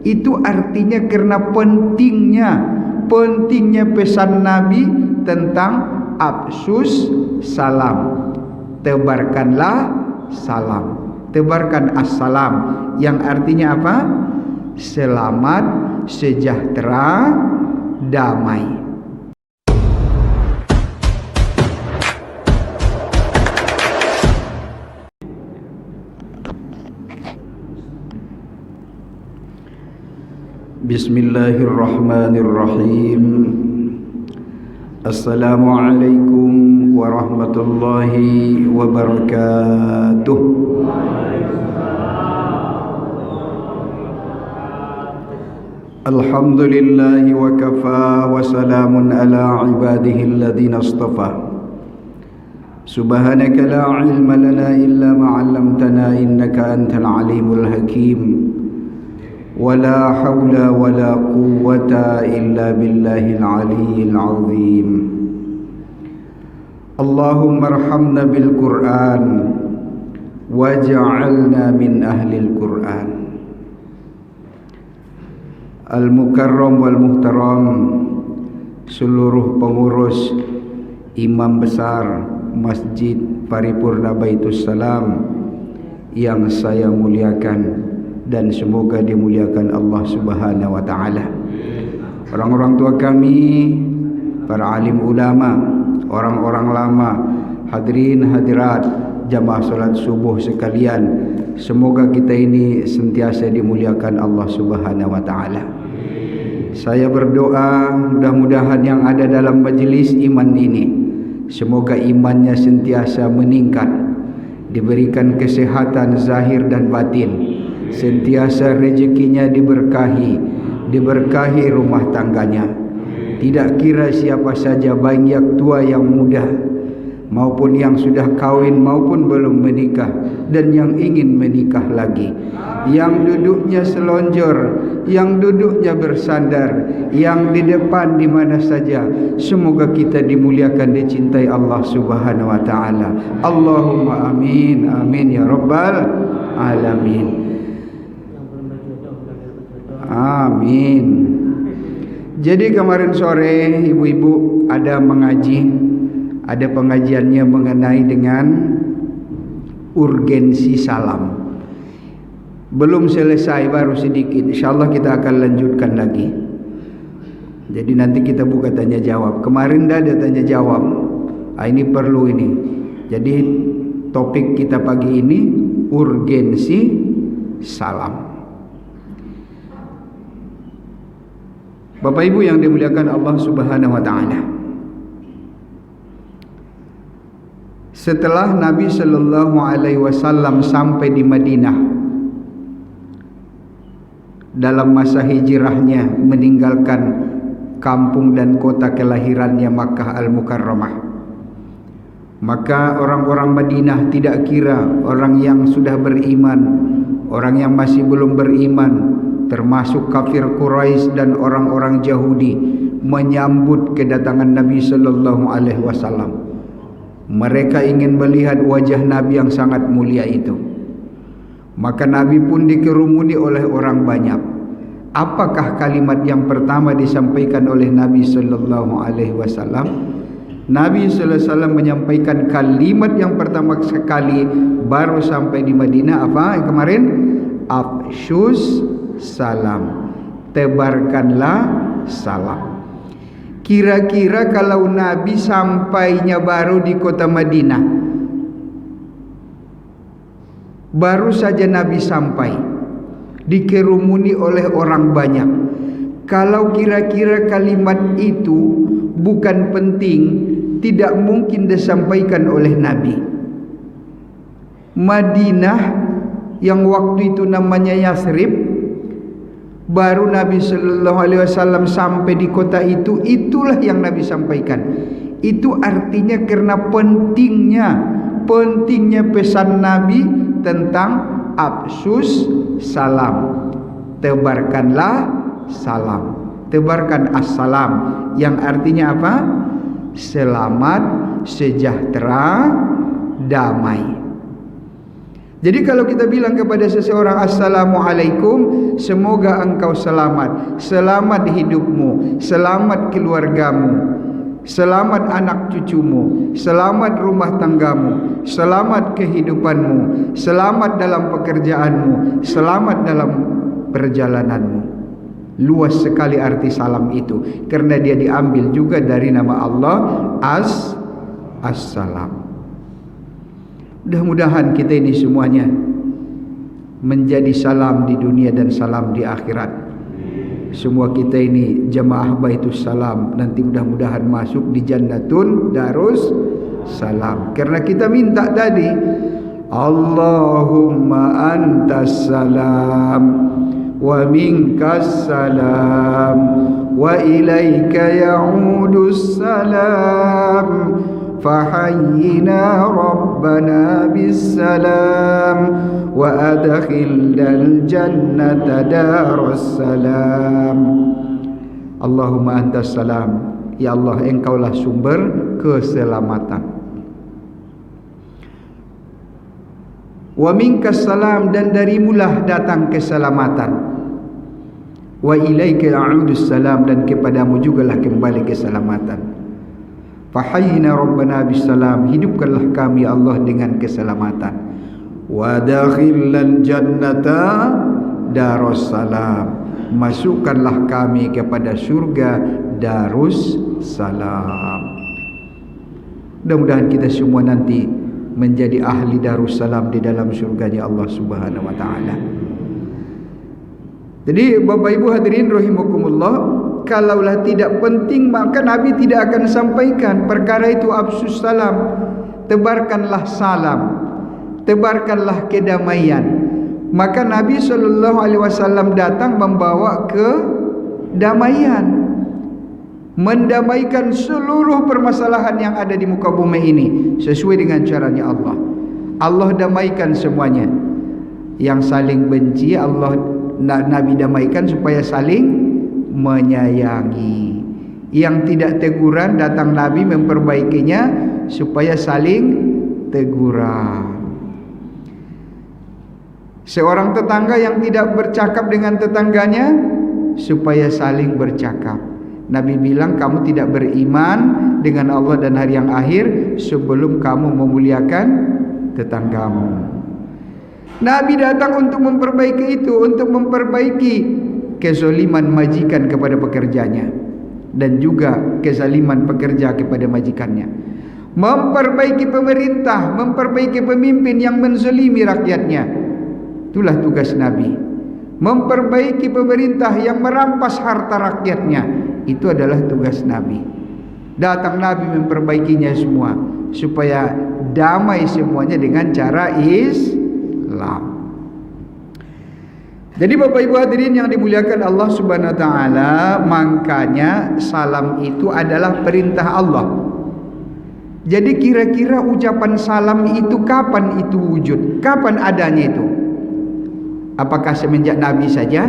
Itu artinya karena pentingnya pesan Nabi tentang absus salam. Tebarkanlah salam. Tebarkan assalam, yang artinya apa? Selamat, sejahtera, damai. Bismillahirrahmanirrahim. Assalamualaikum warahmatullahi wabarakatuh. Alhamdulillahi wa kafa wa salamun ala ibadihi alladhina astafa. Subhanaka la ilma lana illa ma 'allamtana innaka antal alimul hakim. ولا حول ولا قوة إلا بالله العلي العظيم. اللهم ارحمنا بالقرآن واجعلنا من أهل القرآن. Al-Mukarram wal Muhtaram, seluruh pengurus imam besar Masjid Paripurna Baitus Salam yang saya muliakan dan semoga dimuliakan Allah Subhanahu wa taala. Orang-orang tua kami, para alim ulama, orang-orang lama, hadirin hadirat jamaah salat subuh sekalian, semoga kita ini sentiasa dimuliakan Allah Subhanahu wa taala. Saya berdoa mudah-mudahan yang ada dalam majelis iman ini semoga imannya sentiasa meningkat, diberikan kesehatan zahir dan batin, sentiasa rezekinya diberkahi rumah tangganya. Tidak kira siapa saja, baik yang tua yang muda maupun yang sudah kawin maupun belum menikah dan yang ingin menikah lagi, yang duduknya selonjor, yang duduknya bersandar, yang di depan di mana saja, semoga kita dimuliakan, dicintai Allah Subhanahu wa taala. Allahumma amin, amin ya rabbal alamin. Amin. Jadi kemarin sore ibu-ibu ada mengaji, ada pengajiannya mengenai dengan urgensi salam. Belum selesai, baru sedikit. InsyaAllah kita akan lanjutkan lagi. Jadi nanti kita buka tanya jawab. Kemarin dah ada tanya jawab. Ini perlu ini. Jadi topik kita pagi ini urgensi salam. Bapak Ibu yang dimuliakan Allah Subhanahu wa taala. Setelah Nabi sallallahu alaihi wasallam sampai di Madinah dalam masa hijrahnya meninggalkan kampung dan kota kelahirannya Makkah Al-Mukarramah, maka orang-orang Madinah tidak kira orang yang sudah beriman, orang yang masih belum beriman, termasuk kafir Quraisy dan orang-orang Yahudi, menyambut kedatangan Nabi sallallahu alaihi wasallam. Mereka ingin melihat wajah Nabi yang sangat mulia itu. Maka Nabi pun dikerumuni oleh orang banyak. Apakah kalimat yang pertama disampaikan oleh Nabi sallallahu alaihi wasallam? Nabi sallallahu alaihi wasallam menyampaikan kalimat yang pertama sekali baru sampai di Madinah, apa yang kemarin? Afsyus salam. Tebarkanlah salam. Kira-kira kalau Nabi sampainya baru di kota Madinah, baru saja Nabi sampai, dikerumuni oleh orang banyak, kalau kira-kira kalimat itu bukan penting, tidak mungkin disampaikan oleh Nabi. Madinah yang waktu itu namanya Yasrib, baru Nabi sallallahu alaihi wasallam sampai di kota itu, itulah yang Nabi sampaikan. Itu artinya karena pentingnya pesan Nabi tentang absus salam. Tebarkanlah salam. Tebarkan assalam, yang artinya apa? Selamat, sejahtera, damai. Jadi kalau kita bilang kepada seseorang Assalamualaikum, semoga engkau selamat, selamat hidupmu, selamat keluargamu, selamat anak cucumu, selamat rumah tanggamu, selamat kehidupanmu, selamat dalam pekerjaanmu, selamat dalam perjalananmu. Luas sekali arti salam itu, karena dia diambil juga dari nama Allah As-Salam. Mudah-mudahan kita ini semuanya menjadi salam di dunia dan salam di akhirat. Semua kita ini jamaah Baitus Salam, nanti mudah-mudahan masuk di Jannatun Darus Salam. Karena kita minta tadi, Allahumma antas salam wa minkas salam wa ilaika ya'udus salam fahayyina rabbana bisalam wa adkhilnal jannata darus salam. Allahumma antas salam, ya Allah engkaulah sumber keselamatan. Wa minkas salam, dan darimulah datang keselamatan. Wa ilaika ya'udus salam, dan kepadamu jugalah kembali keselamatan. Fahayyina rabbana bisalam, hidupkanlah kami Allah dengan keselamatan. Wa dakhilal jannata darussalam, masukkanlah kami kepada surga Darussalam. Mudah-mudahan kita semua nanti menjadi ahli Darussalam di dalam surganya Allah Subhanahu wa taala. Jadi Bapak Ibu hadirin rahimakumullah, kalaulah tidak penting maka Nabi tidak akan sampaikan perkara itu. Afsus salam, tebarkanlah salam, tebarkanlah kedamaian. Maka Nabi SAW datang membawa kedamaian, mendamaikan seluruh permasalahan yang ada di muka bumi ini sesuai dengan caranya Allah. Allah damaikan semuanya. Yang saling benci Nabi damaikan supaya saling menyayangi. Yang tidak teguran datang Nabi memperbaikinya supaya saling teguran. Seorang tetangga yang tidak bercakap dengan tetangganya supaya saling bercakap. Nabi bilang kamu tidak beriman dengan Allah dan hari yang akhir sebelum kamu memuliakan tetanggamu. Nabi datang untuk memperbaiki itu, untuk memperbaiki kezaliman majikan kepada pekerjanya dan juga kezaliman pekerja kepada majikannya. Memperbaiki pemerintah, memperbaiki pemimpin yang menzalimi rakyatnya. Itulah tugas Nabi. Memperbaiki pemerintah yang merampas harta rakyatnya, itu adalah tugas Nabi. Datang Nabi memperbaikinya semua supaya damai semuanya dengan cara Islam. Jadi Bapak Ibu hadirin yang dimuliakan Allah Subhanahu wa taala, makanya salam itu adalah perintah Allah. Jadi kira-kira ucapan salam itu kapan itu wujud? Kapan adanya itu? Apakah semenjak Nabi saja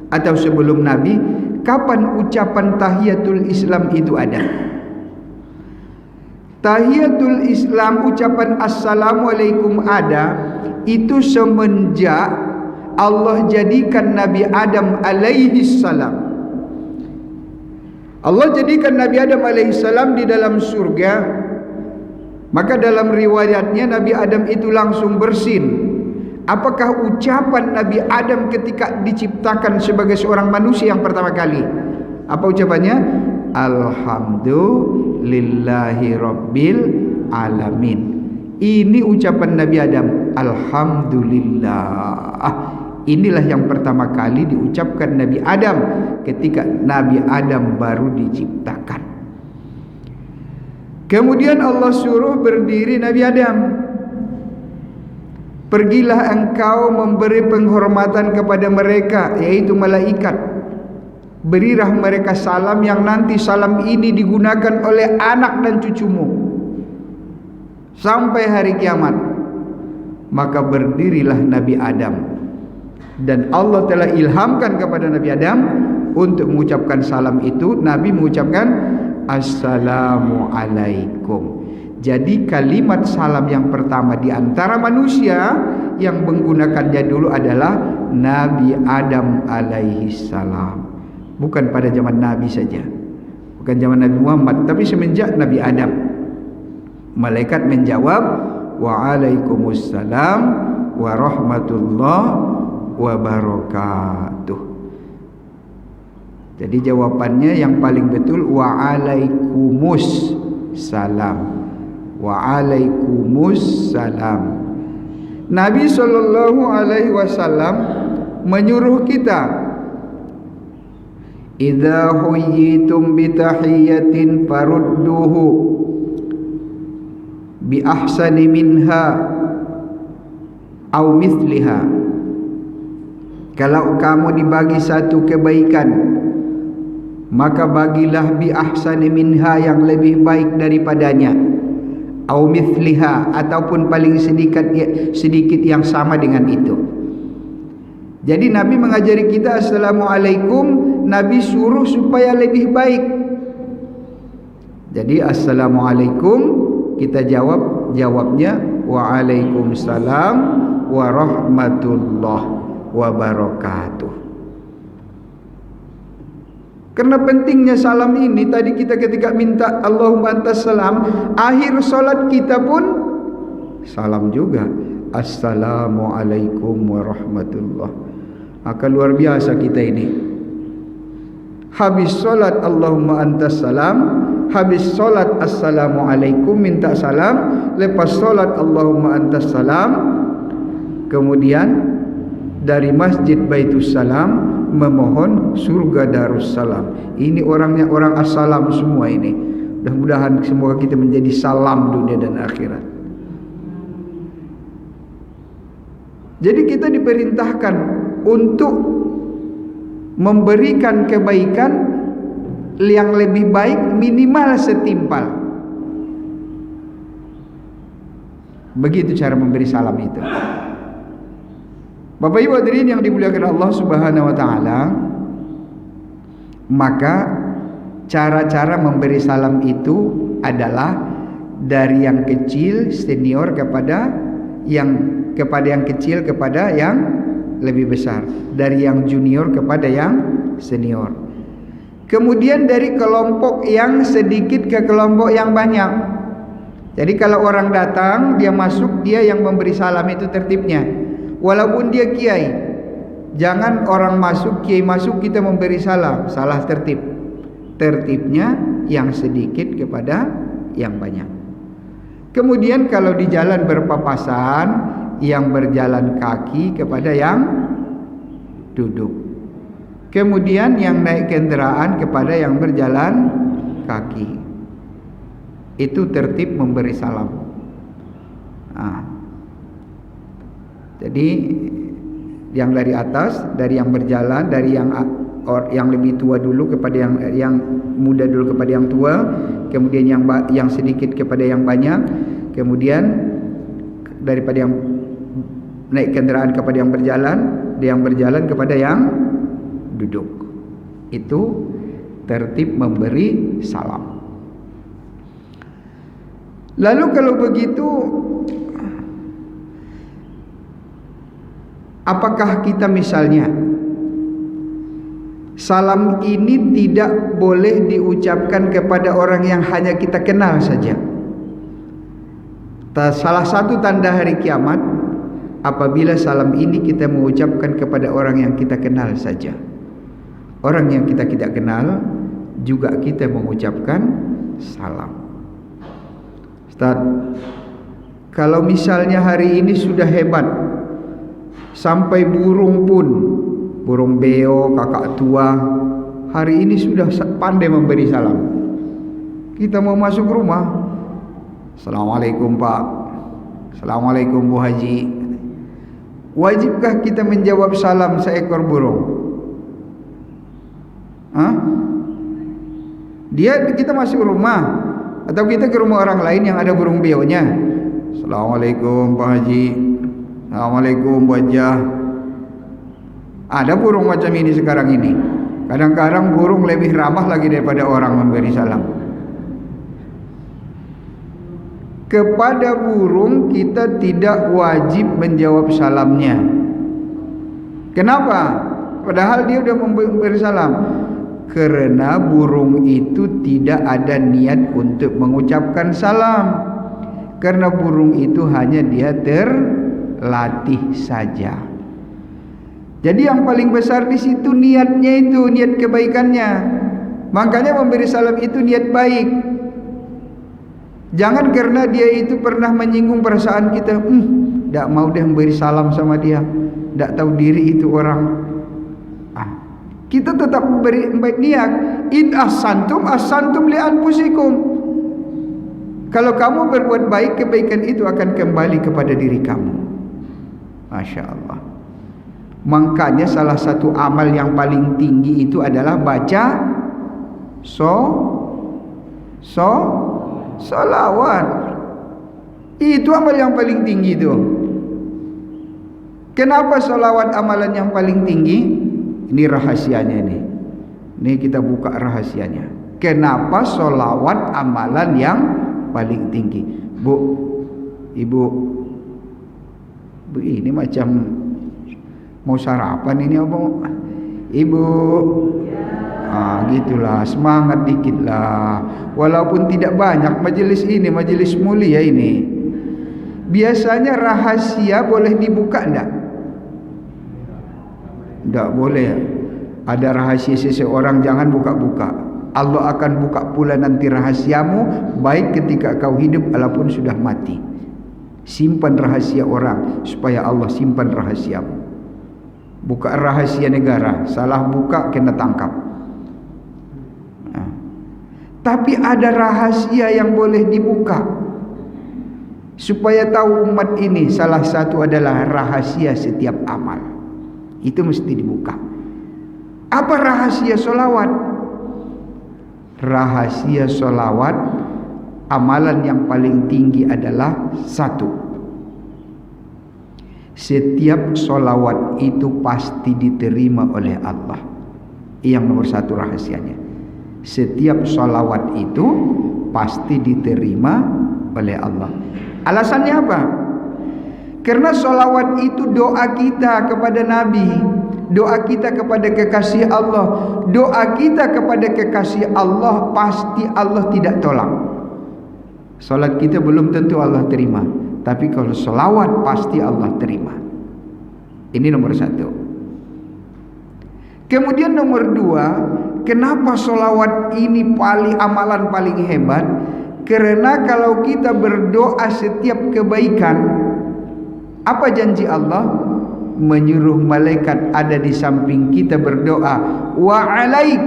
atau sebelum Nabi? Kapan ucapan tahiyatul Islam itu ada? Tahiyatul Islam, ucapan Assalamualaikum ada itu semenjak Allah jadikan Nabi Adam alaihi salam. Allah jadikan Nabi Adam alaihi salam di dalam surga. Maka dalam riwayatnya Nabi Adam itu langsung bersin. Apakah ucapan Nabi Adam ketika diciptakan sebagai seorang manusia yang pertama kali? Apa ucapannya? Alhamdulillahi Rabbil Alamin. Ini ucapan Nabi Adam, Alhamdulillah. Inilah yang pertama kali diucapkan Nabi Adam ketika Nabi Adam baru diciptakan. Kemudian Allah suruh berdiri Nabi Adam. Pergilah engkau memberi penghormatan kepada mereka, yaitu malaikat. Berilah mereka salam yang nanti salam ini digunakan oleh anak dan cucumu sampai hari kiamat. Maka berdirilah Nabi Adam, dan Allah telah ilhamkan kepada Nabi Adam untuk mengucapkan salam itu. Nabi mengucapkan Assalamualaikum. Jadi kalimat salam yang pertama di antara manusia yang menggunakannya dulu adalah Nabi Adam alaihi salam. Bukan pada zaman Nabi saja, bukan zaman Nabi Muhammad, tapi semenjak Nabi Adam. Malaikat menjawab, Waalaikumsalam warahmatullahi wabarakatuh. Jadi jawabannya yang paling betul Waalaikumsalam. Waalaikumsalam. Nabi SAW menyuruh kita, idza huyyitum bitahiyyatin farudduhu bi ahsani minha au mithliha. Kalau kamu dibagi satu kebaikan, maka bagilah bi ahsani minha, yang lebih baik daripadanya, au mithliha, ataupun paling sedikit yang sama dengan itu. Jadi Nabi mengajari kita assalamualaikum, Nabi suruh supaya lebih baik. Jadi assalamualaikum, kita jawabnya waalaikumsalam warahmatullahi wabarakatuh. Karena pentingnya salam ini, tadi kita ketika minta Allahumma antas salam, akhir solat kita pun salam juga, assalamualaikum warahmatullah. Akan luar biasa kita ini. Habis solat Allahumma antas salam, habis solat assalamualaikum, minta salam, lepas solat Allahumma antas salam, kemudian dari Masjid Baitus Salam memohon surga Darussalam. Ini orangnya orang assalam semua ini. Mudah-mudahan semoga kita menjadi salam dunia dan akhirat. Jadi kita diperintahkan untuk memberikan kebaikan yang lebih baik minimal setimpal. Begitu cara memberi salam itu. Bapak Ibu hadirin yang dimuliakan Allah Subhanahu wa taala, maka cara-cara memberi salam itu adalah dari yang kecil senior kepada yang kecil kepada yang lebih besar, dari yang junior kepada yang senior. Kemudian dari kelompok yang sedikit ke kelompok yang banyak. Jadi kalau orang datang, dia masuk, dia yang memberi salam, itu tertibnya. Walaupun dia kiai, jangan orang masuk, kiai masuk kita memberi salam, salah tertib. Tertibnya yang sedikit kepada yang banyak. Kemudian kalau di jalan berpapasan, yang berjalan kaki kepada yang duduk. Kemudian yang naik kendaraan kepada yang berjalan kaki. Itu tertib memberi salam. Jadi yang dari atas, dari yang berjalan, dari yang lebih tua dulu kepada yang muda dulu kepada yang tua, kemudian yang sedikit kepada yang banyak, kemudian daripada yang naik kendaraan kepada yang berjalan kepada yang duduk. Itu tertib memberi salam. Lalu kalau begitu, apakah kita misalnya salam ini tidak boleh diucapkan kepada orang yang hanya kita kenal saja? Salah satu tanda hari kiamat apabila salam ini kita mengucapkan kepada orang yang kita kenal saja. Orang yang kita tidak kenal juga kita mengucapkan salam. Ustaz, kalau misalnya hari ini sudah hebat, sampai burung pun, burung beo, kakak tua, hari ini sudah pandai memberi salam. Kita mau masuk rumah, assalamualaikum Pak, assalamualaikum Bu Haji. Wajibkah kita menjawab salam seekor burung? Kita masuk rumah, atau kita ke rumah orang lain yang ada burung beonya, assalamualaikum Pak Haji, assalamualaikum Bu Hajah. Ada burung macam ini sekarang ini. Kadang-kadang burung lebih ramah lagi daripada orang memberi salam. Kepada burung kita tidak wajib menjawab salamnya. Kenapa? Padahal dia sudah memberi salam. Karena burung itu tidak ada niat untuk mengucapkan salam. Karena burung itu hanya dia terlatih saja. Jadi yang paling besar di situ niatnya itu, niat kebaikannya. Makanya memberi salam itu niat baik. Jangan karena dia itu pernah menyinggung perasaan kita, tak mau deh memberi salam sama dia, tak tahu diri itu orang. Kita tetap beri baik niat. In ahsantum li anfusikum. Kalau kamu berbuat baik, kebaikan itu akan kembali kepada diri kamu. Masya Allah. Makanya salah satu amal yang paling tinggi itu adalah baca salawat. Itu amal yang paling tinggi itu. Kenapa salawat amalan yang paling tinggi? Ini rahasianya ini. Ini kita buka rahasianya. Kenapa salawat amalan yang paling tinggi? Ibu, ini macam mau sarapan ini apa? Ibu, gitulah, semangat dikit lah. Walaupun tidak banyak majelis ini, majelis mulia ini. Biasanya rahasia boleh dibuka enggak? Enggak boleh. Ada rahasia seseorang jangan buka-buka. Allah akan buka pula nanti rahasiamu, baik ketika kau hidup walaupun sudah mati. Simpan rahasia orang supaya Allah simpan rahasiamu. Buka rahasia negara, salah buka kena tangkap. Tapi ada rahasia yang boleh dibuka supaya tahu umat ini. Salah satu adalah rahasia setiap amal. Itu mesti dibuka. Apa rahasia solawat? Rahasia solawat, amalan yang paling tinggi adalah satu. Setiap solawat itu pasti diterima oleh Allah. Yang nomor satu rahasianya. Setiap solawat itu pasti diterima oleh Allah. Alasannya apa? Karena solawat itu doa kita kepada Nabi, doa kita kepada kekasih Allah. Doa kita kepada kekasih Allah pasti Allah tidak tolak. Solat kita belum tentu Allah terima, tapi kalau solawat pasti Allah terima. Ini nomor satu. Kemudian nomor dua, kenapa solawat ini amalan paling hebat? Karena kalau kita berdoa setiap kebaikan, apa janji Allah? Menyuruh malaikat ada di samping kita berdoa, wa alaik,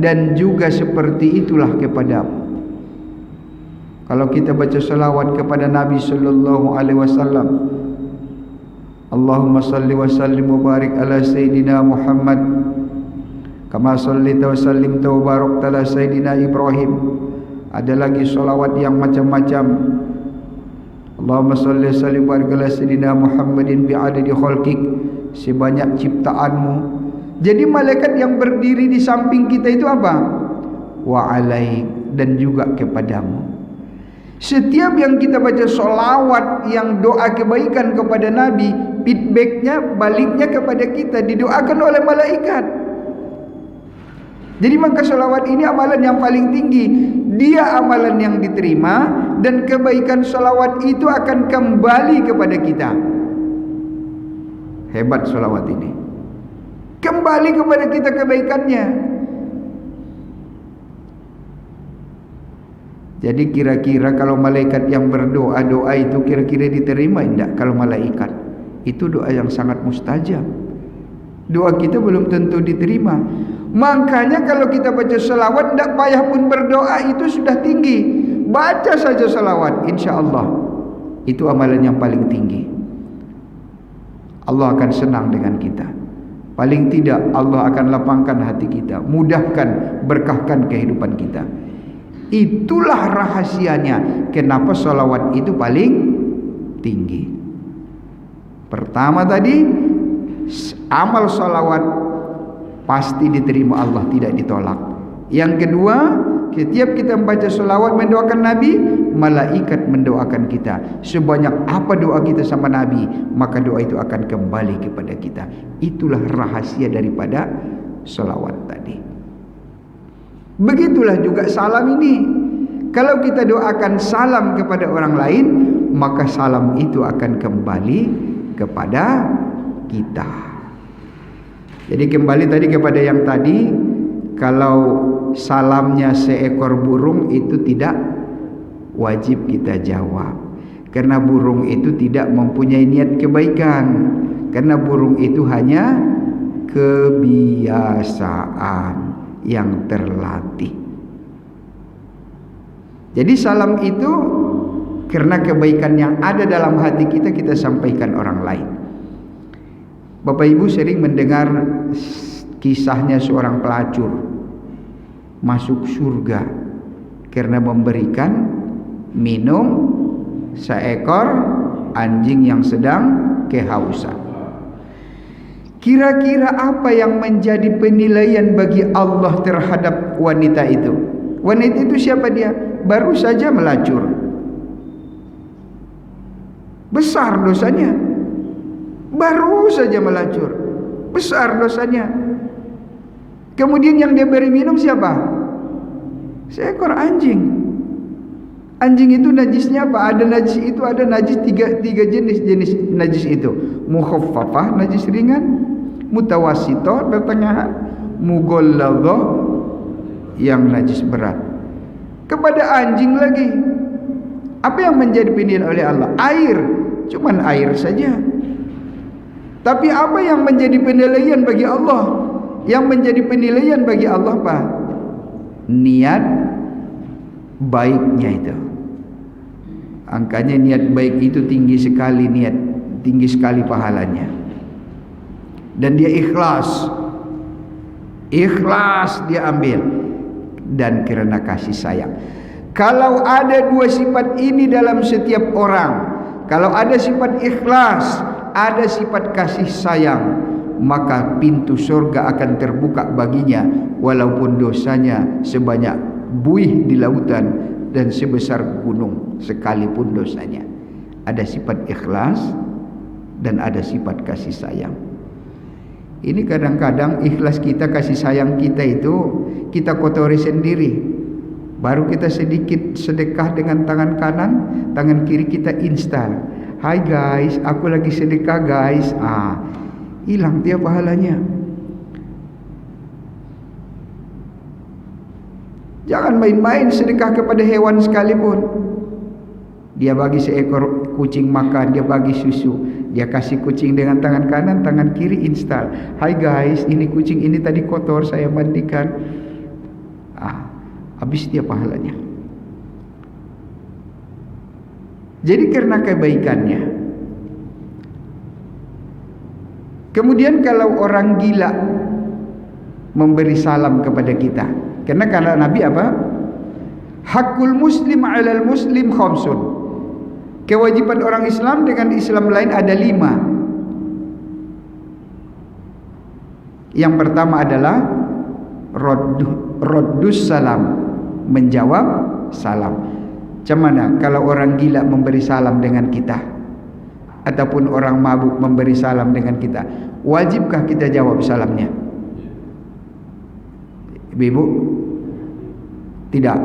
dan juga seperti itulah kepadamu. Kalau kita baca salawat kepada Nabi sallallahu alaihi wasallam, Allahumma salli wa sallim wa barik ala sayyidina Muhammad kama sallaita wa sallimta wa barakta ala sayyidina Ibrahim. Ada lagi salawat yang macam-macam. Allahumma salli wa sallim wa barik ala sayyidina Muhammadin bi'adadi khalqik, sebanyak ciptaanmu. Jadi malaikat yang berdiri di samping kita itu apa? Wa alaik, dan juga kepadamu. Setiap yang kita baca solawat yang doa kebaikan kepada Nabi, feedbacknya baliknya kepada kita, didoakan oleh malaikat. Jadi maka solawat ini amalan yang paling tinggi. Dia amalan yang diterima, dan kebaikan solawat itu akan kembali kepada kita. Hebat solawat ini, kembali kepada kita kebaikannya. Jadi kira-kira kalau malaikat yang berdoa, doa itu kira-kira diterima tidak? Kalau malaikat itu doa yang sangat mustajab. Doa kita belum tentu diterima. Makanya kalau kita baca salawat, tidak payah pun berdoa, itu sudah tinggi. Baca saja salawat, insya Allah itu amalan yang paling tinggi. Allah akan senang dengan kita. Paling tidak Allah akan lapangkan hati kita, mudahkan, berkahkan kehidupan kita. Itulah rahasianya kenapa salawat itu paling tinggi. Pertama tadi, amal salawat pasti diterima Allah, tidak ditolak. Yang kedua, setiap kita membaca selawat mendoakan Nabi, malaikat mendoakan kita. Sebanyak apa doa kita sama Nabi, maka doa itu akan kembali kepada kita. Itulah rahasia daripada selawat tadi. Begitulah juga salam ini. Kalau kita doakan salam kepada orang lain, maka salam itu akan kembali kepada kita. Jadi kembali tadi kepada yang tadi, kalau salamnya seekor burung itu tidak wajib kita jawab, karena burung itu tidak mempunyai niat kebaikan, karena burung itu hanya kebiasaan yang terlatih. Jadi salam itu karena kebaikan yang ada dalam hati kita, kita sampaikan orang lain. Bapak Ibu sering mendengar kisahnya seorang pelacur masuk surga karena memberikan minum seekor anjing yang sedang kehausan. Kira-kira apa yang menjadi penilaian bagi Allah terhadap wanita itu? Wanita itu siapa dia? Baru saja melacur. Besar dosanya. Baru saja melacur. Besar dosanya. Kemudian yang dia beri minum siapa? Seekor anjing. Anjing itu najisnya apa? Ada najis itu, ada najis tiga jenis najis itu. Mukhaffafah, najis ringan. Mutawassithah, pertengahan. Mughalladhah, yang najis berat. Kepada anjing lagi, apa yang menjadi penilaian oleh Allah? Air, cuman air saja. Tapi apa yang menjadi penilaian bagi Allah? Yang menjadi penilaian bagi Allah apa? Niat baiknya itu. Angkanya niat baik itu tinggi sekali, tinggi sekali pahalanya. Dan dia ikhlas dia ambil, dan karena kasih sayang. Kalau ada dua sifat ini dalam setiap orang, kalau ada sifat ikhlas, ada sifat kasih sayang, maka pintu surga akan terbuka baginya, walaupun dosanya sebanyak buih di lautan dan sebesar gunung sekalipun dosanya. Ada sifat ikhlas dan ada sifat kasih sayang. Ini kadang-kadang ikhlas kita, kasih sayang kita itu kita kotori sendiri. Baru kita sedikit sedekah dengan tangan kanan, tangan kiri kita install. Hai guys, aku lagi sedekah guys. Hilang dia pahalanya. Jangan main-main sedekah kepada hewan sekalipun. Dia bagi seekor kucing makan, dia bagi susu, dia kasih kucing dengan tangan kanan, tangan kiri install. Hai guys, ini kucing ini tadi kotor, saya mandikan. Habis dia pahalanya. Jadi karena kebaikannya. Kemudian kalau orang gila memberi salam kepada kita, karena kata Nabi apa? Hakul muslim 'alal muslim khamsun. Kewajiban orang Islam dengan Islam lain ada 5. Yang pertama adalah raddus salam, menjawab salam. Macam mana kalau orang gila memberi salam dengan kita, ataupun orang mabuk memberi salam dengan kita? Wajibkah kita jawab salamnya? Ibu? Tidak.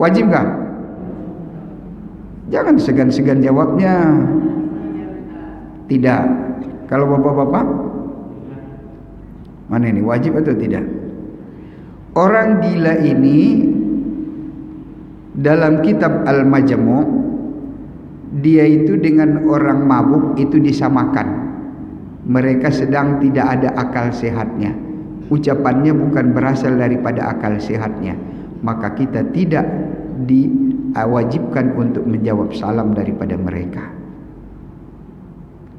Wajibkah? Jangan segan-segan jawabnya. Tidak. Kalau bapak-bapak, mana ini, wajib atau tidak? Orang gila ini dalam kitab Al-Majmu', dia itu dengan orang mabuk itu disamakan. Mereka sedang tidak ada akal sehatnya. Ucapannya bukan berasal daripada akal sehatnya. Maka kita tidak diwajibkan untuk menjawab salam daripada mereka.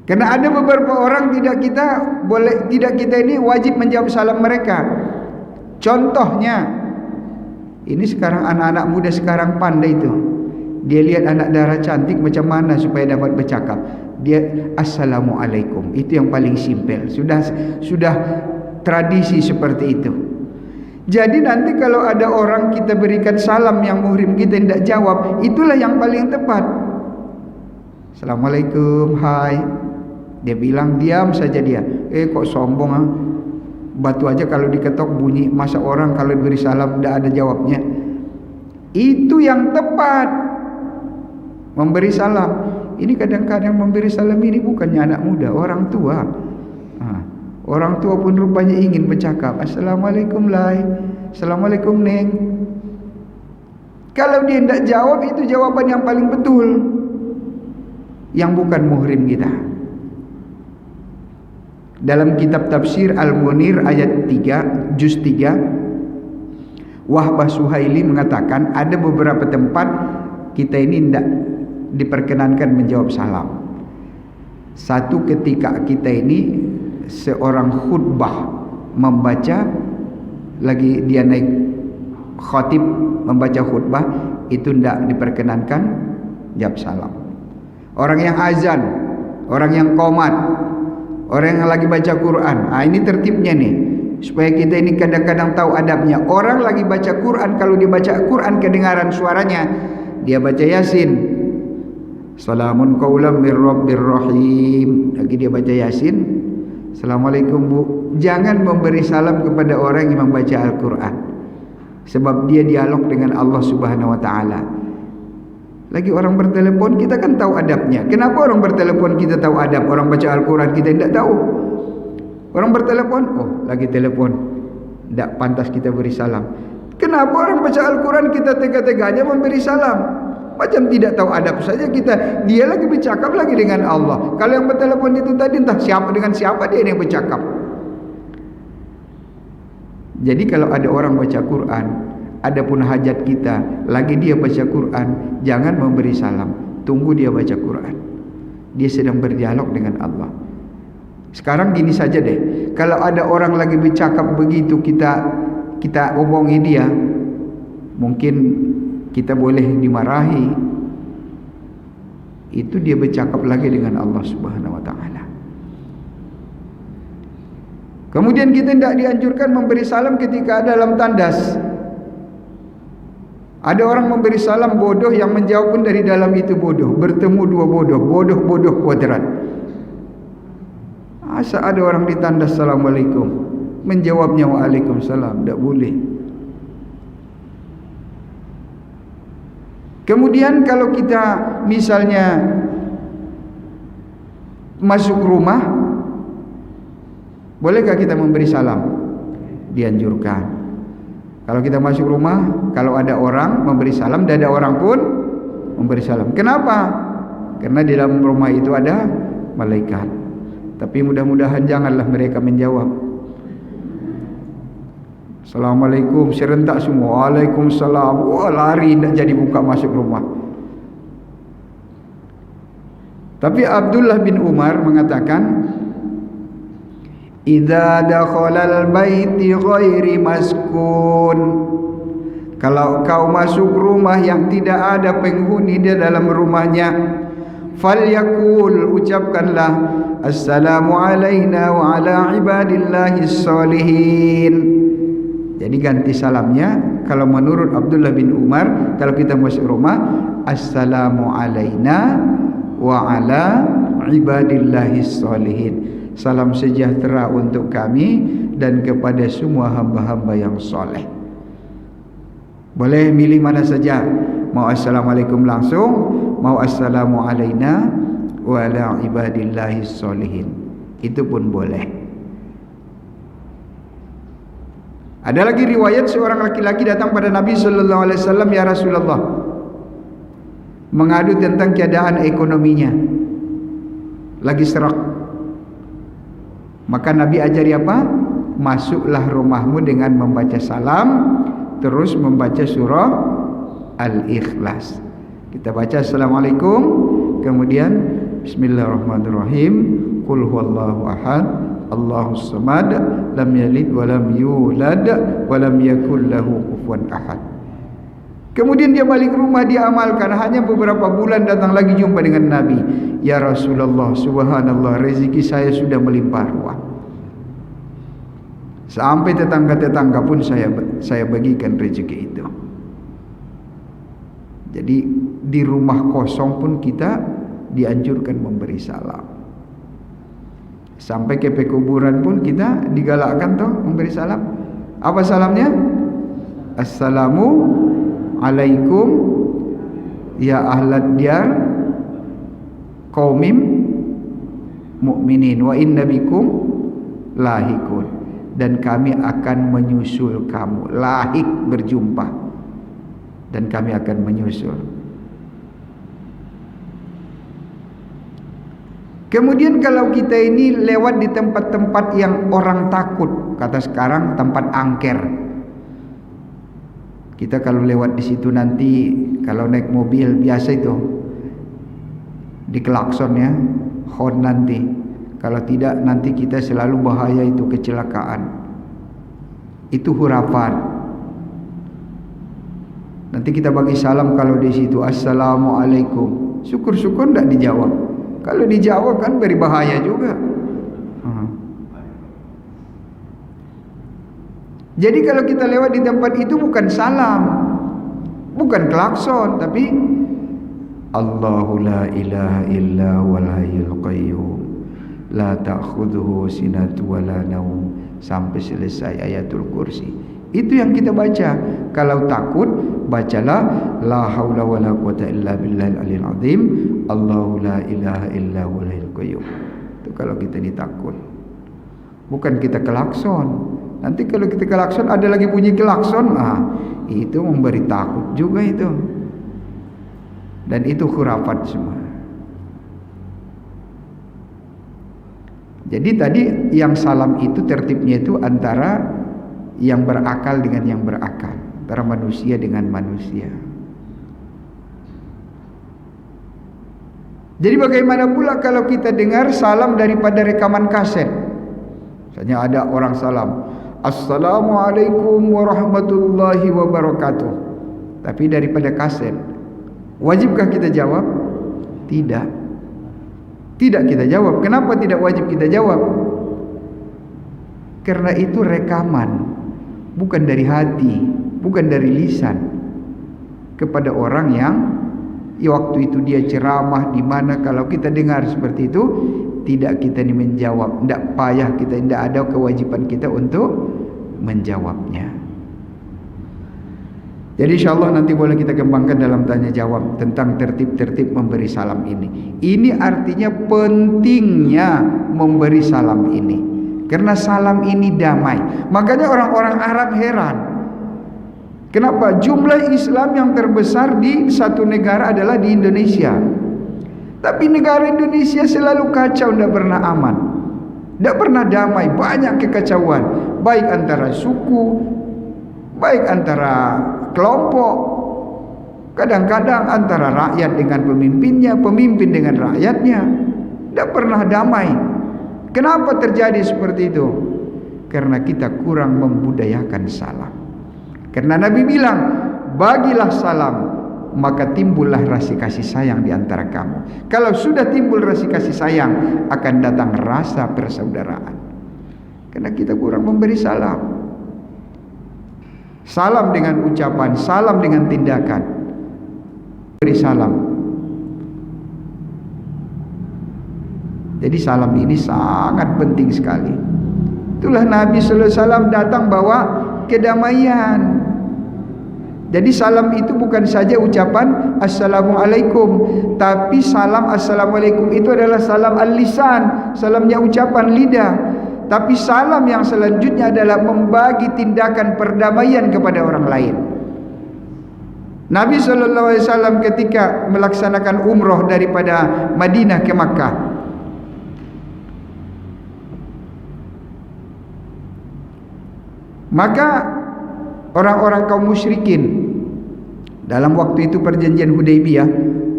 Karena ada beberapa orang tidak kita ini wajib menjawab salam mereka. Contohnya, ini sekarang anak-anak muda sekarang pandai itu. Dia lihat anak darah cantik macam mana supaya dapat bercakap. Dia Assalamualaikum. Itu yang paling simpel. Sudah tradisi seperti itu. Jadi nanti kalau ada orang kita berikan salam yang muhrim kita tidak jawab, itulah yang paling tepat. Assalamualaikum, hai. Dia bilang, diam saja dia. Kok sombong ah. Batu aja kalau diketok bunyi, masa orang kalau diberi salam tidak ada jawabnya. Itu yang tepat, memberi salam. Ini kadang-kadang memberi salam ini bukannya anak muda, orang tua. Orang tua pun rupanya ingin bercakap. Assalamualaikum lai, Assalamualaikum neng. Kalau dia tidak jawab, itu jawaban yang paling betul, yang bukan muhrim kita. Dalam kitab tafsir Al-Munir ayat 3, juz 3, Wahbah Suhaili mengatakan ada beberapa tempat kita ini tidak diperkenankan menjawab salam. Satu, ketika kita ini seorang khutbah membaca, lagi dia naik khatib membaca khutbah, itu tidak diperkenankan jawab salam. Orang yang azan, orang yang qomat, orang yang lagi baca Quran, ini tertibnya nih, supaya kita ini kadang-kadang tahu adabnya. Orang lagi baca Quran, kalau dia baca Quran kedengaran suaranya, dia baca Yasin, Salamun qaulam mir rabbir rahim, lagi dia baca Yasin, Assalamualaikum bu. Jangan memberi salam kepada orang yang membaca Al-Quran, sebab dia dialog dengan Allah Subhanahu wa ta'ala. Lagi orang bertelepon, kita kan tahu adabnya. Kenapa orang bertelepon kita tahu adab, orang baca Al-Quran kita tidak tahu? Orang bertelepon, lagi telepon, tidak pantas kita beri salam. Kenapa orang baca Al-Quran kita tega-teganya memberi salam? Macam tidak tahu adab saja kita. Dia lagi bercakap lagi dengan Allah. Kalau yang bertelepon itu tadi entah siapa dengan siapa dia yang bercakap. Jadi kalau ada orang baca Quran, adapun hajat kita, lagi dia baca Quran, jangan memberi salam. Tunggu dia baca Quran. Dia sedang berdialog dengan Allah. Sekarang gini saja deh. Kalau ada orang lagi bercakap begitu, kita omongi dia, mungkin kita boleh dimarahi. Itu dia bercakap lagi dengan Allah Subhanahu wa ta'ala. Kemudian kita tidak dianjurkan memberi salam ketika ada dalam tandas. Ada orang memberi salam bodoh, yang menjawab pun dari dalam itu bodoh. Bertemu dua bodoh, bodoh-bodoh kuadrat. Asa ada orang di tandas Assalamualaikum, menjawabnya Waalaikumsalam, tidak boleh. Kemudian kalau kita misalnya masuk rumah, bolehkah kita memberi salam? Dianjurkan. Kalau kita masuk rumah, kalau ada orang memberi salam, tidak ada orang pun memberi salam. Kenapa? Karena di dalam rumah itu ada malaikat. Tapi mudah-mudahan janganlah mereka menjawab. Assalamualaikum, serentak semua. Waalaikumsalam. Wah, lari, tidak jadi buka masuk rumah. Tapi Abdullah bin Umar mengatakan, idza dakhalal baiti ghairi maskun, kalau kau masuk rumah yang tidak ada penghuni di dalam rumahnya, falyakul, ucapkanlah, assalamu alaina wa ala ibadillahis sholihin. Jadi ganti salamnya, kalau menurut Abdullah bin Umar, kalau kita masuk rumah, assalamu alaina wa ala ibadillahis sholihin. Salam sejahtera untuk kami dan kepada semua hamba-hamba yang soleh. Boleh milih mana saja, mau assalamualaikum langsung, mau assalamu alaina wa ala ibadillahis sholihin, itu pun boleh. Ada lagi riwayat seorang laki-laki datang pada Nabi sallallahu alaihi wasallam, ya Rasulullah, mengadu tentang keadaan ekonominya, lagi serak. Maka Nabi ajari apa? Masuklah rumahmu dengan membaca salam, terus membaca surah Al-Ikhlas. Kita baca assalamualaikum, kemudian bismillahirrahmanirrahim, qul huwallahu ahad, Allahus samad, lam yalid wa lam yulad wa lam yakul lahu kufuwan ahad. Kemudian dia balik rumah, dia amalkan. Hanya beberapa bulan datang lagi jumpa dengan Nabi. Ya Rasulullah, subhanallah, rezeki saya sudah melimpah ruah. Sampai tetangga-tetangga pun saya bagikan rezeki itu. Jadi di rumah kosong pun kita dianjurkan memberi salam. Sampai ke kuburan pun kita digalakkan toh memberi salam. Apa salamnya? Assalamu alaikum ya ahlad diyar qaumim mu'minin wa inna bikum lahikun, dan kami akan menyusul kamu. Lahik, berjumpa, dan kami akan menyusul. Kemudian kalau kita ini lewat di tempat-tempat yang orang takut, kata sekarang tempat angker, kita kalau lewat di situ nanti, kalau naik mobil biasa itu dikelakson ya, horn nanti. Kalau tidak nanti kita selalu bahaya, itu kecelakaan. Itu hurafan. Nanti kita bagi salam kalau di situ assalamualaikum. Syukur-syukur tidak dijawab. Kalau dijawab kan beri bahaya juga. Jadi kalau kita lewat di tempat itu bukan salam, bukan klakson, tapi Allahu la ilaha illa huwal hayyul qayyum la ta'khudhuhu sinatu wala naum, sampai selesai ayatul kursi. Itu yang kita baca. Kalau takut, bacalah la haula wala quwata illa billahil aliyil azim, Allahu la ilaha illa huwal hayyul qayyum. Itu kalau kita ni takut. Bukan kita kelakson. Nanti kalau kita kelakson ada lagi bunyi kelakson, itu memberi takut juga itu. Dan itu khurafat semua. Jadi tadi yang salam itu tertibnya itu antara yang berakal dengan yang berakal, antara manusia dengan manusia. Jadi bagaimana pula kalau kita dengar salam daripada rekaman kaset? Misalnya ada orang salam, Assalamualaikum warahmatullahi wabarakatuh, tapi daripada kaset. Wajibkah kita jawab? Tidak. Tidak kita jawab. Kenapa tidak wajib kita jawab? Karena itu rekaman, bukan dari hati, bukan dari lisan, kepada orang yang waktu itu dia ceramah di mana. Kalau kita dengar seperti itu, tidak kita ini menjawab, tidak payah kita, tidak ada kewajiban kita untuk menjawabnya. Jadi insyaallah nanti boleh kita kembangkan dalam tanya jawab tentang tertib-tertib memberi salam ini. Ini artinya pentingnya memberi salam ini, karena salam ini damai. Makanya orang-orang Arab heran, kenapa jumlah Islam yang terbesar di satu negara adalah di Indonesia, tapi negara Indonesia selalu kacau, tidak pernah aman, tidak pernah damai, banyak kekacauan, baik antara suku, baik antara kelompok, kadang-kadang antara rakyat dengan pemimpinnya, pemimpin dengan rakyatnya, tidak pernah damai. Kenapa terjadi seperti itu? Karena kita kurang membudayakan salam. Karena Nabi bilang, bagilah salam, maka timbullah rasa kasih sayang di antara kamu. Kalau sudah timbul rasa kasih sayang, akan datang rasa persaudaraan. Karena kita kurang memberi salam. Salam dengan ucapan, salam dengan tindakan. Beri salam. Jadi salam ini sangat penting sekali. Itulah Nabi sallallahu alaihi wasallam datang bawa kedamaian. Jadi salam itu bukan saja ucapan assalamualaikum, tapi salam assalamualaikum itu adalah salam al-lisan, salamnya ucapan lidah. Tapi salam yang selanjutnya adalah membagi tindakan perdamaian kepada orang lain. Nabi SAW ketika melaksanakan umroh daripada Madinah ke Makkah, maka orang-orang kaum musyrikin dalam waktu itu perjanjian Hudaybiyah,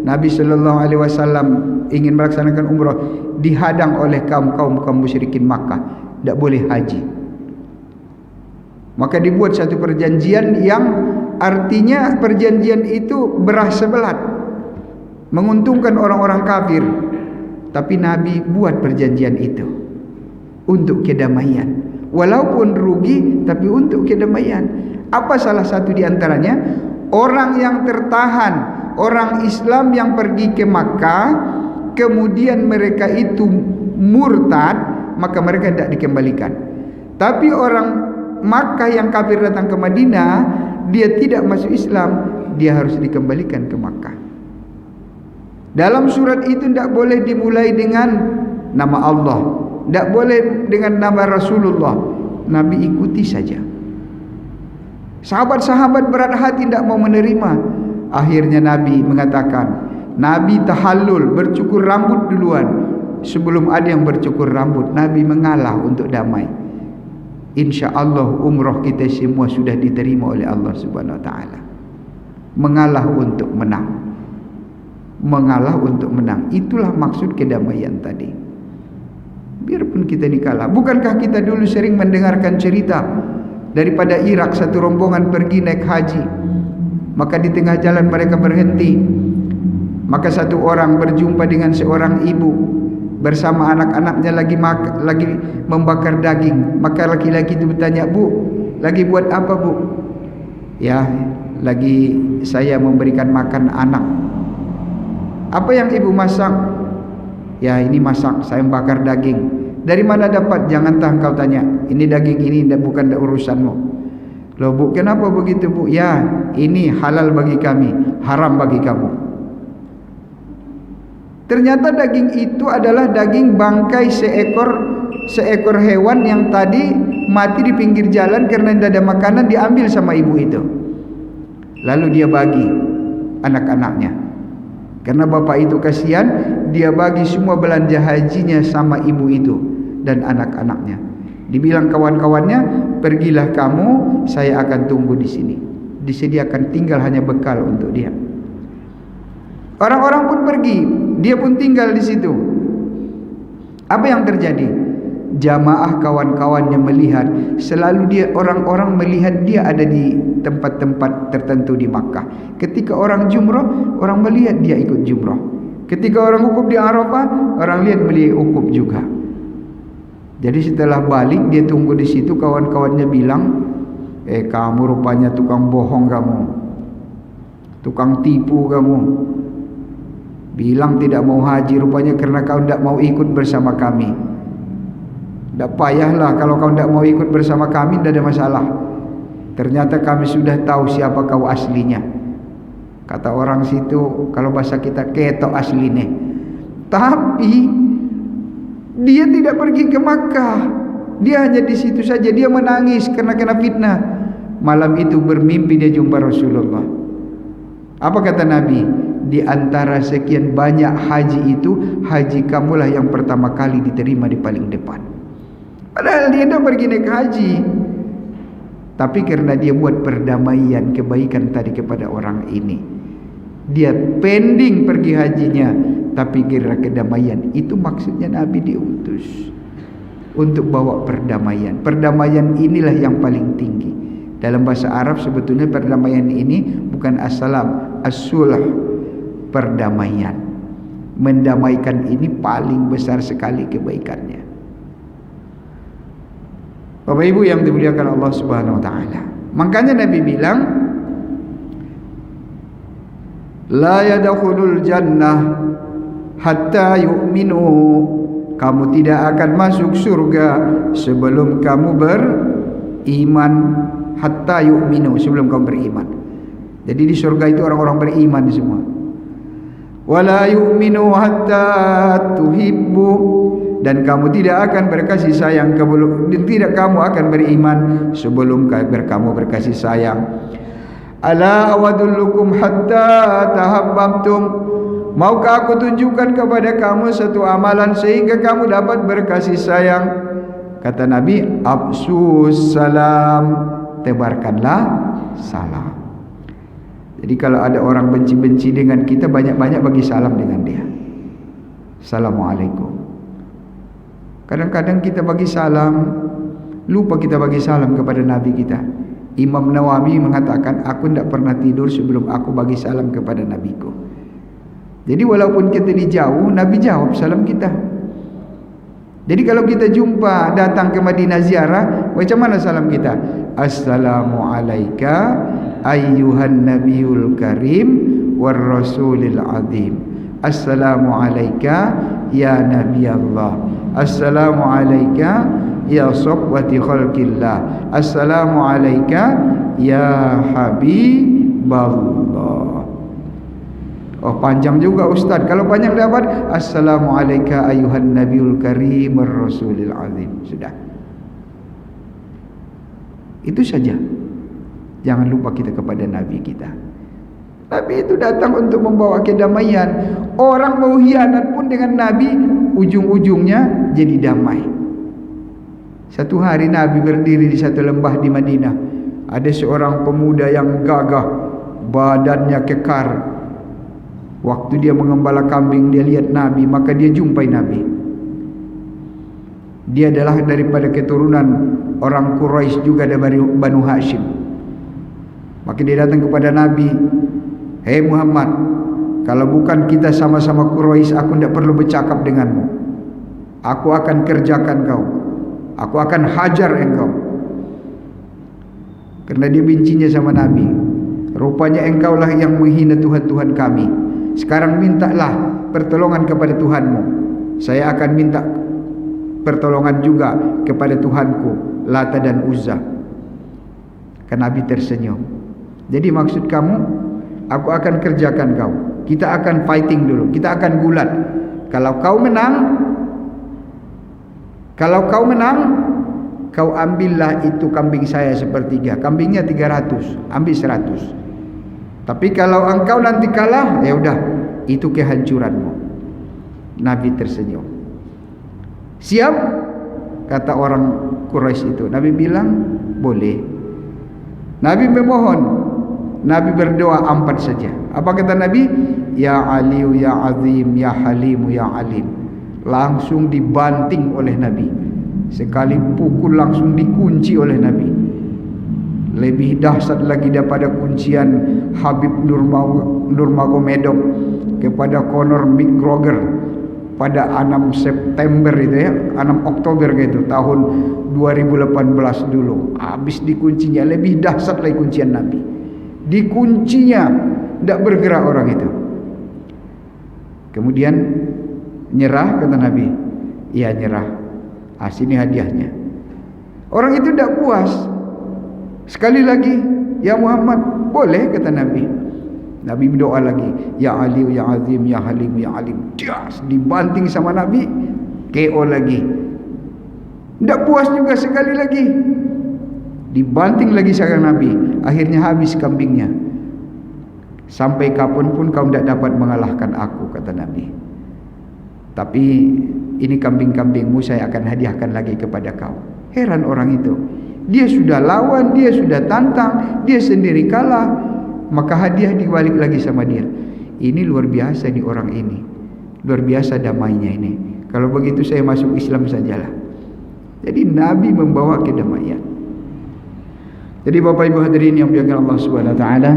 Nabi SAW ingin melaksanakan umrah, dihadang oleh kaum musyrikin Makkah, tidak boleh haji. Maka dibuat satu perjanjian yang artinya perjanjian itu belah sebelah, menguntungkan orang-orang kafir. Tapi Nabi buat perjanjian itu untuk kedamaian, Walaupun rugi, tapi untuk kedamaian. Apa salah satu di antaranya? Orang yang tertahan, orang Islam yang pergi ke Makkah, kemudian mereka itu murtad, maka mereka tidak dikembalikan. Tapi orang Makkah yang kafir datang ke Madinah, dia tidak masuk Islam, dia harus dikembalikan ke Makkah. Dalam surat itu tidak boleh dimulai dengan nama Allah, tidak boleh dengan nama Rasulullah. Nabi ikuti saja. Sahabat-sahabat berat hati tidak mau menerima. Akhirnya Nabi mengatakan, Nabi tahallul, bercukur rambut duluan. Sebelum ada yang bercukur rambut, Nabi mengalah untuk damai. Insya Allah umrah kita semua sudah diterima oleh Allah Subhanahu Wa Taala. Mengalah untuk menang. Mengalah untuk menang. Itulah maksud kedamaian tadi. Biarpun kita dikalah. Bukankah kita dulu sering mendengarkan cerita daripada Irak, satu rombongan pergi naik haji, maka di tengah jalan mereka berhenti, maka satu orang berjumpa dengan seorang ibu bersama anak-anaknya lagi membakar daging. Maka laki-laki itu bertanya, "Bu, lagi buat apa, Bu?" "Ya, lagi saya memberikan makan anak." "Apa yang ibu masak?" "Ya, ini masak, saya membakar daging." "Dari mana dapat?" "Jangan kau tanya, ini daging ini bukan urusanmu." "Loh Bu, kenapa begitu Bu?" "Ya, ini halal bagi kami, haram bagi kamu." Ternyata daging itu adalah daging bangkai seekor hewan yang tadi mati di pinggir jalan karena tidak ada makanan, diambil sama ibu itu. Lalu dia bagi anak-anaknya. Karena bapak itu kasihan, dia bagi semua belanja hajinya sama ibu itu dan anak-anaknya. Dibilang kawan-kawannya, "Pergilah kamu, saya akan tunggu di sini." Disediakan tinggal hanya bekal untuk dia. Orang-orang pun pergi, dia pun tinggal di situ. Apa yang terjadi? Jamaah kawan-kawannya melihat, selalu orang-orang melihat dia ada di tempat-tempat tertentu di Makkah. Ketika orang jumrah, orang melihat dia ikut jumrah. Ketika orang wukuf di Arafah, orang lihat beliau wukuf juga. Jadi setelah balik, dia tunggu di situ, kawan-kawannya bilang, "Kamu rupanya tukang bohong kamu, tukang tipu kamu. Bilang tidak mau haji, rupanya karena kau tidak mau ikut bersama kami. Tak payahlah kalau kau tidak mau ikut bersama kami, tidak ada masalah. Ternyata kami sudah tahu siapa kau aslinya." Kata orang situ, kalau bahasa kita, ketok aslinya. Tapi dia tidak pergi ke Makkah. Dia hanya di situ saja. Dia menangis karena kena fitnah. Malam itu bermimpi dia jumpa Rasulullah. Apa kata Nabi? "Di antara sekian banyak haji itu, haji kamulah yang pertama kali diterima di paling depan." Padahal dia dah pergi naik haji, tapi karena dia buat perdamaian, kebaikan tadi kepada orang ini, dia pending pergi hajinya, tapi kira kedamaian. Itu maksudnya Nabi diutus untuk bawa perdamaian. Perdamaian inilah yang paling tinggi. Dalam bahasa Arab sebetulnya perdamaian ini bukan as-salam, as-sulh. Perdamaian, mendamaikan ini paling besar sekali kebaikannya. Bapak Ibu yang dimuliakan Allah Subhanahu Wa Taala, makanya Nabi bilang, "La yadkhulul jannah hatta yu'minu." Kamu tidak akan masuk surga sebelum kamu beriman. Hatta yu'minu, sebelum kamu beriman. Jadi di surga itu orang-orang beriman semua. Wala yu'minu hatta tuhibbu, dan kamu tidak akan berkasih sayang tidak kamu akan beriman sebelum kamu berkasih sayang. Ala awadullukum hatta tahabbabtum, maukah aku tunjukkan kepada kamu satu amalan sehingga kamu dapat berkasih sayang? Kata Nabi, absus salam, tebarkanlah salam. Jadi kalau ada orang benci-benci dengan kita, banyak-banyak bagi salam dengan dia. Assalamualaikum. Kadang-kadang kita bagi salam, lupa kita bagi salam kepada Nabi kita. Imam Nawawi mengatakan, aku tidak pernah tidur sebelum aku bagi salam kepada Nabiku. Jadi walaupun kita di jauh, Nabi jawab salam kita. Jadi kalau kita jumpa datang ke Madinah ziarah, macam mana salam kita? Assalamu alayka ayyuhan nabiyul karim war rasulil azim. Assalamu alayka ya nabi Allah. Assalamu alayka ya safwati khalqillah. Assalamu alayka ya habiballah. Oh, panjang juga Ustaz. Kalau panjang dapat Assalamu alayka ayuhan nabiyul karim ar-rasulil azim. Sudah. Itu saja. Jangan lupa kita kepada Nabi kita. Nabi itu datang untuk membawa kedamaian. Orang mau hianat pun dengan Nabi, ujung-ujungnya jadi damai. Satu hari Nabi berdiri di satu lembah di Madinah. Ada seorang pemuda yang gagah, badannya kekar. Waktu dia mengembala kambing, dia lihat Nabi, maka dia jumpai Nabi. Dia adalah daripada keturunan orang Quraisy juga dari Banu Hashim. Maka dia datang kepada Nabi, "Hei Muhammad, kalau bukan kita sama-sama Quraisy, aku tidak perlu bercakap denganmu. Aku akan kerjakan kau. Aku akan hajar engkau." Karena dia bencinya sama Nabi. Rupanya engkaulah yang menghina Tuhan-Tuhan kami. Sekarang mintalah pertolongan kepada Tuhanmu. Saya akan minta pertolongan juga kepada Tuhanku, Lata dan Uzza. Kan Nabi tersenyum. Jadi maksud kamu, aku akan kerjakan kau. Kita akan fighting dulu. Kita akan gulat. Kalau kau menang, kau ambillah itu kambing saya sepertiga. Kambingnya 300, ambil 100. Tapi kalau engkau nanti kalah, ya udah, itu kehancuranmu. Nabi tersenyum. Siap? Kata orang Quraisy itu. Nabi bilang, boleh. Nabi memohon. Nabi berdoa 4 saja. Apa kata Nabi? Ya Aliyu, ya Azim, ya Halimu, ya Alim. Langsung dibanting oleh Nabi. Sekali pukul langsung dikunci oleh Nabi. Lebih dahsyat lagi daripada kuncian Habib Nurmagomedov kepada Conor McGregor pada 6 September itu ya, 6 Oktober gitu tahun 2018 dulu. Habis dikuncinya, lebih dahsyat lagi kuncian Nabi. Dikuncinya, tidak bergerak orang itu. Kemudian nyerah, kata Nabi. Iya, nyerah. Sini hadiahnya. Orang itu tidak puas. Sekali lagi, ya Muhammad, boleh, kata Nabi. Nabi berdoa lagi, ya Ali, ya Azim, ya Halim, ya Alim. Dias, dibanting sama Nabi, KO lagi. Tidak puas juga, sekali lagi dibanting lagi sama Nabi. Akhirnya habis kambingnya. Sampai kapanpun kau tidak dapat mengalahkan aku, kata Nabi. Tapi ini kambing-kambingmu saya akan hadiahkan lagi kepada kau. Heran orang itu. Dia sudah lawan, dia sudah tantang, dia sendiri kalah, maka hadiah dibalik lagi sama dia. Ini luar biasa nih orang ini. Luar biasa damainya ini. Kalau begitu saya masuk Islam sajalah. Jadi Nabi membawa kedamaian. Jadi Bapak Ibu hadirin yang dimuliakan Allah Subhanahu wa taala,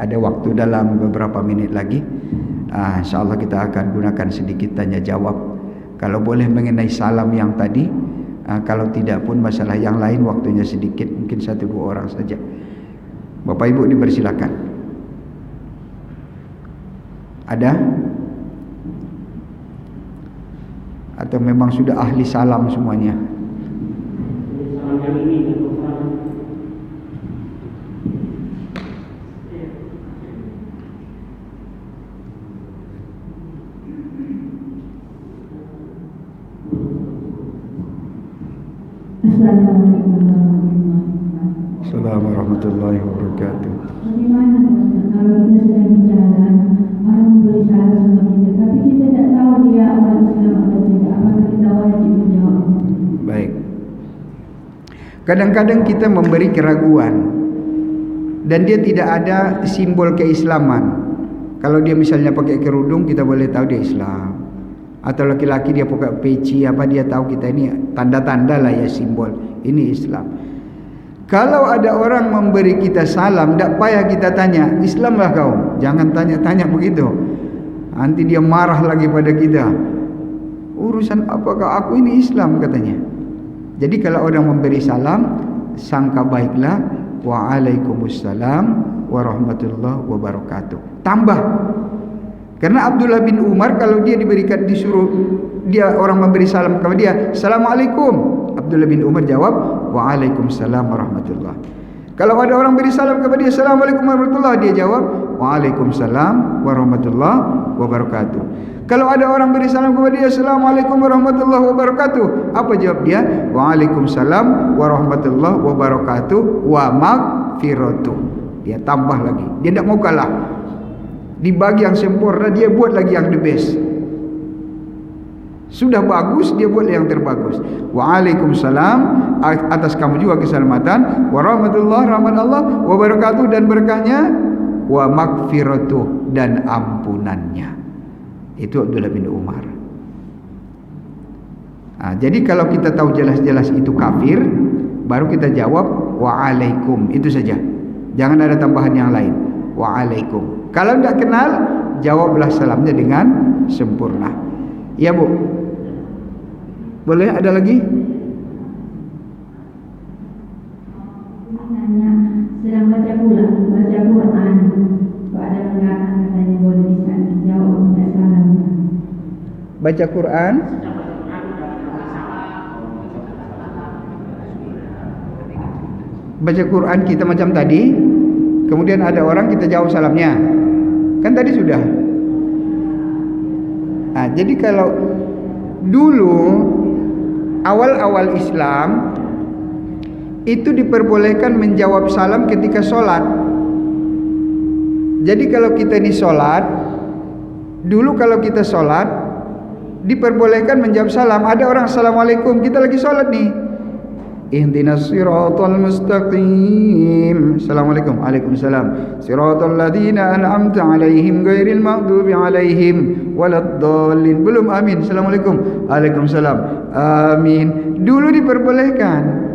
ada waktu dalam beberapa menit lagi. Insyaallah kita akan gunakan sedikit tanya jawab. Kalau boleh mengenai salam yang tadi, kalau tidak pun masalah yang lain waktunya sedikit, mungkin 1-2 orang saja. Bapak Ibu dipersilakan. Ada? Atau memang sudah ahli salam semuanya? Assalamualaikum warahmatullahi wabarakatuh. Bagaimana kalau kita sedang berjalan, orang memberi salam sama kita, tapi kita tak tahu dia orang Islam atau tidak, apakah kita wajib menjawab? Baik. Kadang-kadang kita memberi keraguan dan dia tidak ada simbol keislaman. Kalau dia misalnya pakai kerudung, kita boleh tahu dia Islam. Atau laki-laki dia pakai peci, apa dia tahu kita ini tanda-tanda lah ya, simbol ini Islam. Kalau ada orang memberi kita salam, tidak payah kita tanya, Islam lah kau. Jangan tanya-tanya begitu. Nanti dia marah lagi pada kita. Urusan apakah aku ini Islam, katanya. Jadi kalau orang memberi salam, sangka baiklah, waalaikumsalam warahmatullahi wabarakatuh. Tambah. Karena Abdullah bin Umar kalau dia disuruh dia orang memberi salam kepada dia, Assalamualaikum. Abdullah bin Umar jawab, waalaikumsalam warahmatullahi. Kalau ada orang beri salam kepada dia, Assalamualaikum warahmatullahi, dia jawab, waalaikumsalam warahmatullahi wabarakatuh. Kalau ada orang beri salam kepada dia, Assalamualaikum warahmatullahi wabarakatuh, apa jawab dia? Waalaikumsalam warahmatullahi wabarakatuh wa magfiratuh. Dia tambah lagi. Dia tidak mau kalah. Dibagi yang sempurna, dia buat lagi yang the best. Sudah bagus, dia buat yang terbagus. Waalaikumsalam, atas kamu juga keselamatan, warahmatullahi, rahmat Allah, wabarakatuh, dan berkahnya, wa magfiratuh, dan ampunannya. Itu Abdullah bin Umar. Jadi kalau kita tahu jelas-jelas itu kafir, baru kita jawab waalaikum, itu saja. Jangan ada tambahan yang lain. Waalaikum. Kalau tidak kenal, jawablah salamnya dengan sempurna. Ya Bu, boleh ada lagi? Nanya, sedang baca Quran. Kalau ada tanggapan katanya boleh bisa dijawab tidak salam. Baca Quran. Baca Quran kita macam tadi. Kemudian ada orang kita jawab salamnya. Kan tadi sudah. Jadi kalau dulu awal-awal Islam itu diperbolehkan menjawab salam ketika sholat. Jadi kalau kita ini sholat, dulu kalau kita sholat diperbolehkan menjawab salam. Ada orang Assalamualaikum, kita lagi sholat nih, ihdinas siratal mustaqim, Assalamualaikum, Waalaikumsalam, siratal ladzina an'amta alaihim ghairil maghdubi alaihim waladdallin, belum amin, Assalamualaikum, Waalaikumsalam, amin. Dulu diperbolehkan.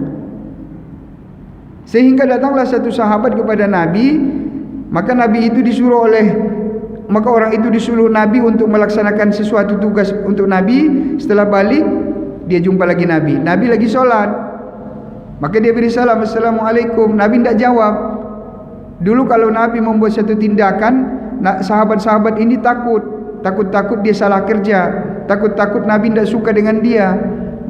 Sehingga datanglah satu sahabat kepada Nabi, maka Nabi itu disuruh maka orang itu disuruh Nabi untuk melaksanakan sesuatu tugas untuk Nabi. Setelah balik, dia jumpa lagi Nabi lagi sholat. Maka dia beri salam, Assalamualaikum. Nabi tidak jawab. Dulu kalau Nabi membuat satu tindakan, sahabat-sahabat ini takut dia salah kerja, takut Nabi tidak suka dengan dia.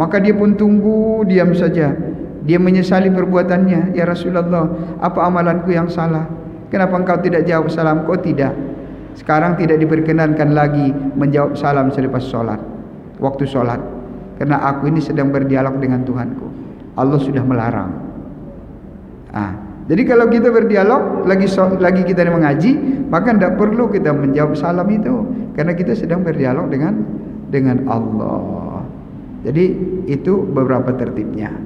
Maka dia pun tunggu, diam saja. Dia menyesali perbuatannya. Ya Rasulullah, apa amalanku yang salah? Kenapa engkau tidak jawab salam? Kau tidak. Sekarang tidak diperkenankan lagi menjawab salam selepas sholat, waktu sholat, karena aku ini sedang berdialog dengan Tuhanku. Allah sudah melarang. Jadi kalau kita berdialog lagi kita mengaji, maka tidak perlu kita menjawab salam itu, karena kita sedang berdialog dengan Allah. Jadi itu beberapa tertibnya.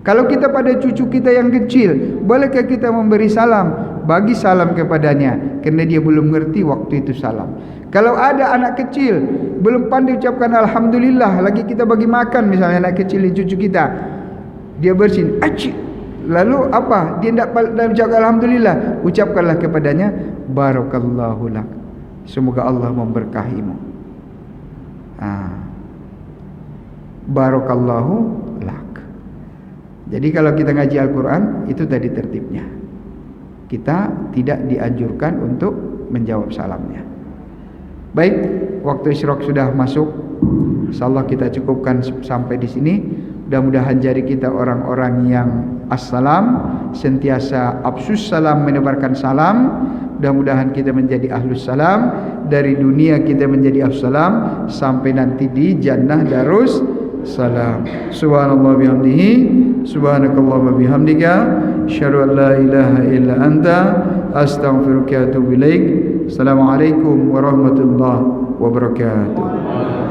Kalau kita pada cucu kita yang kecil, bolehkah kita memberi salam? Bagi salam kepadanya, karena dia belum mengerti waktu itu salam. Kalau ada anak kecil belum pandai ucapkan alhamdulillah, lagi kita bagi makan misalnya anak kecil cucu kita, dia bersin, lalu apa? Dia tidak ucapkan alhamdulillah, ucapkanlah kepadanya barakallahu lak, semoga Allah memberkahimu. Barakallahu lak. Jadi kalau kita ngaji Al-Quran, itu tadi tertibnya. Kita tidak dianjurkan untuk menjawab salamnya. Baik, waktu isyraq sudah masuk. Insyaallah kita cukupkan sampai di sini. Mudah-mudahan jadi kita orang-orang yang assalam, sentiasa afsus salam, menebarkan salam. Mudah-mudahan kita menjadi ahlus salam. Dari dunia kita menjadi ahlus salam, sampai nanti di jannah darus salam. Subhanallah bihamdihi, subhanakallahumma bihamdika, asyhadu an la ilaha illa anta, astaghfiruka wa atubu ilaik. Assalamualaikum warahmatullahi wabarakatuh.